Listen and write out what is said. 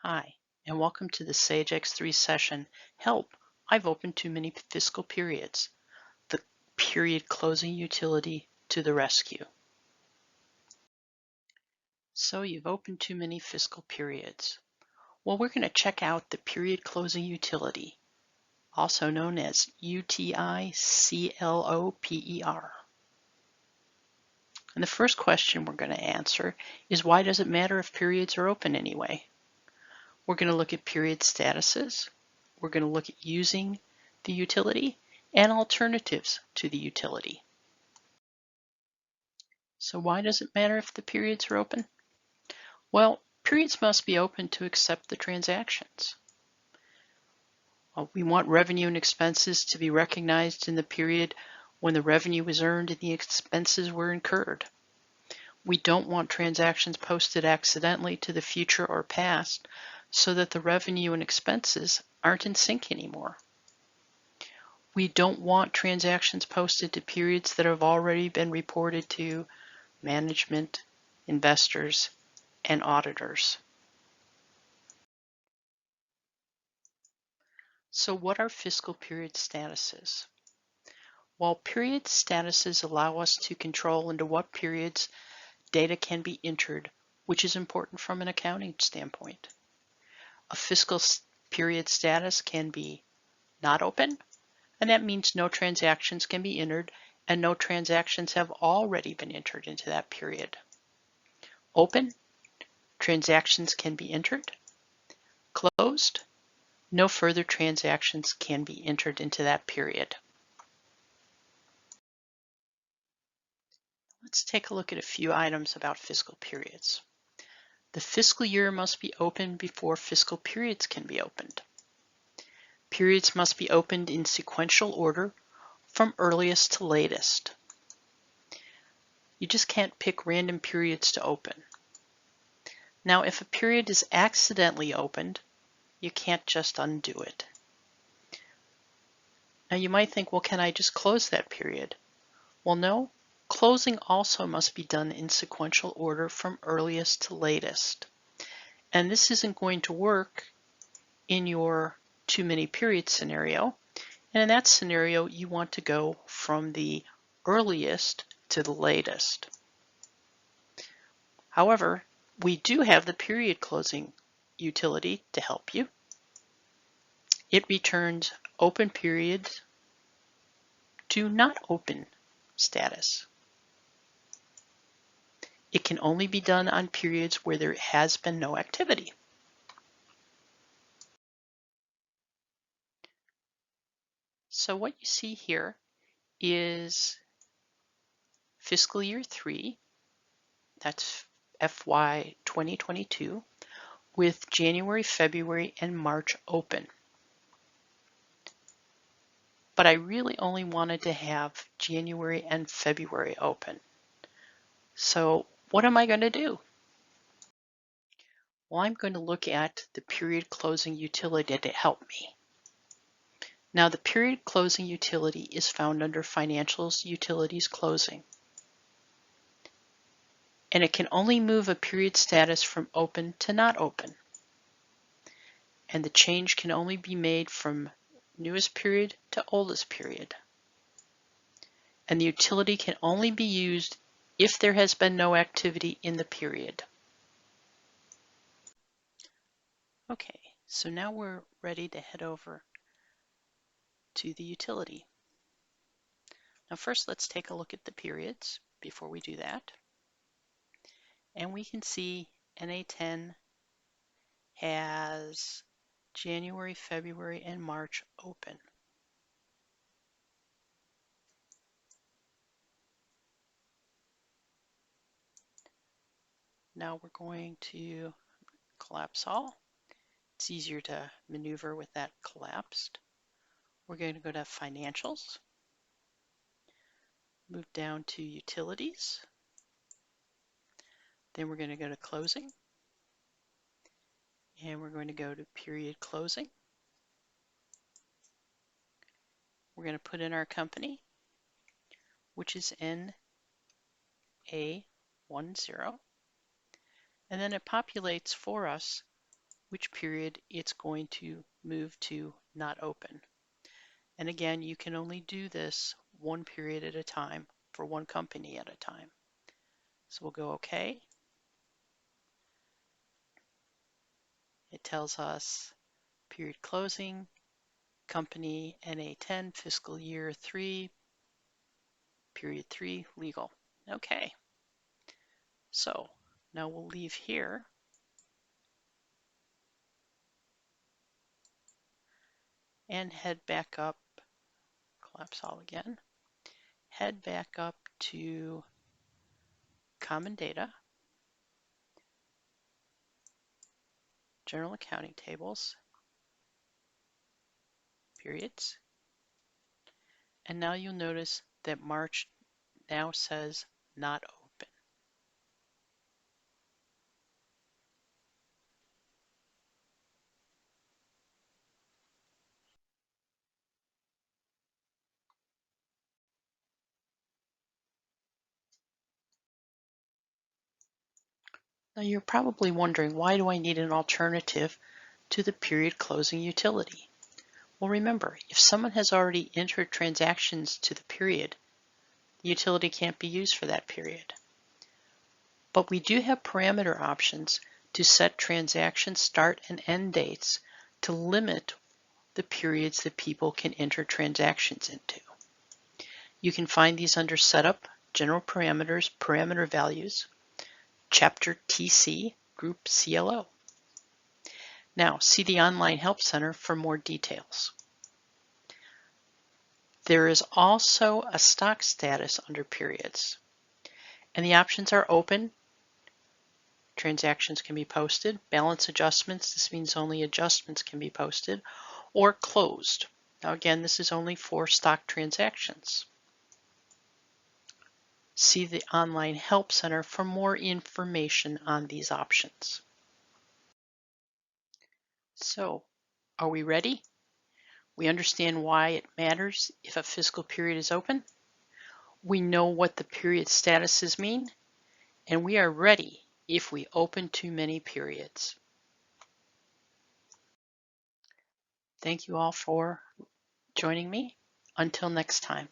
Hi, and welcome to the Sage X3 session, Help, I've opened too many fiscal periods. The period closing utility to the rescue. So you've opened too many fiscal periods. Well, we're going to check out the period closing utility, also known as UTICLOPER. And the first question we're going to answer is, why does it matter if periods are open anyway? We're going to look at period statuses. We're going to look at using the utility and alternatives to the utility. So why does it matter if the periods are open? Well, periods must be open to accept the transactions. We want revenue and expenses to be recognized in the period when the revenue was earned and the expenses were incurred. We don't want transactions posted accidentally to the future or past so that the revenue and expenses aren't in sync anymore. We don't want transactions posted to periods that have already been reported to management, investors, and auditors. So what are fiscal period statuses? While period statuses allow us to control into what periods data can be entered, which is important from an accounting standpoint. A fiscal period status can be not open, and that means no transactions can be entered and no transactions have already been entered into that period. Open, transactions can be entered. Closed, no further transactions can be entered into that period. Let's take a look at a few items about fiscal periods. The fiscal year must be open before fiscal periods can be opened. Periods must be opened in sequential order from earliest to latest. You just can't pick random periods to open. Now, if a period is accidentally opened, you can't just undo it. Now you might think, well, can I just close that period? Well, no. Closing also must be done in sequential order from earliest to latest. And this isn't going to work in your too many periods scenario. And in that scenario, you want to go from the earliest to the latest. However, we do have the period closing utility to help you. It returns open periods to not open status. It can only be done on periods where there has been no activity. So what you see here is fiscal year 3, that's FY 2022, with January, February, and March open. But I really only wanted to have January and February open. So what am I going to do? Well, I'm going to look at the period closing utility to help me. Now, the period closing utility is found under Financials Utilities Closing. And it can only move a period status from open to not open. And the change can only be made from newest period to oldest period. And the utility can only be used if there has been no activity in the period. Okay, so now we're ready to head over to the utility. Now first, let's take a look at the periods before we do that. And we can see NA10 has January, February, and March open. Now we're going to collapse all. It's easier to maneuver with that collapsed. We're going to go to Financials, move down to Utilities, then we're going to go to Closing, and we're going to go to Period Closing. We're going to put in our company, which is NA10, and then it populates for us which period it's going to move to not open. And again, you can only do this one period at a time for one company at a time. So we'll go OK. It tells us period closing, company NA10, fiscal year 3, period 3, legal. Okay. So now we'll leave here and head back up, collapse all again, head back up to common data, general accounting tables, periods, and now you'll notice that March now says not open. Now you're probably wondering, why do I need an alternative to the period closing utility? Well, remember, if someone has already entered transactions to the period, the utility can't be used for that period. But we do have parameter options to set transaction start and end dates to limit the periods that people can enter transactions into. You can find these under Setup, General Parameters, Parameter Values, Chapter TC, Group CLO. Now, see the Online Help Center for more details. There is also a stock status under periods, and the options are open. Transactions can be posted. Balance adjustments, this means only adjustments can be posted, or closed. Now again, this is only for stock transactions. See the Online Help Center for more information on these options. So, are we ready? We understand why it matters if a fiscal period is open. We know what the period statuses mean, and we are ready if we open too many periods. Thank you all for joining me. Until next time.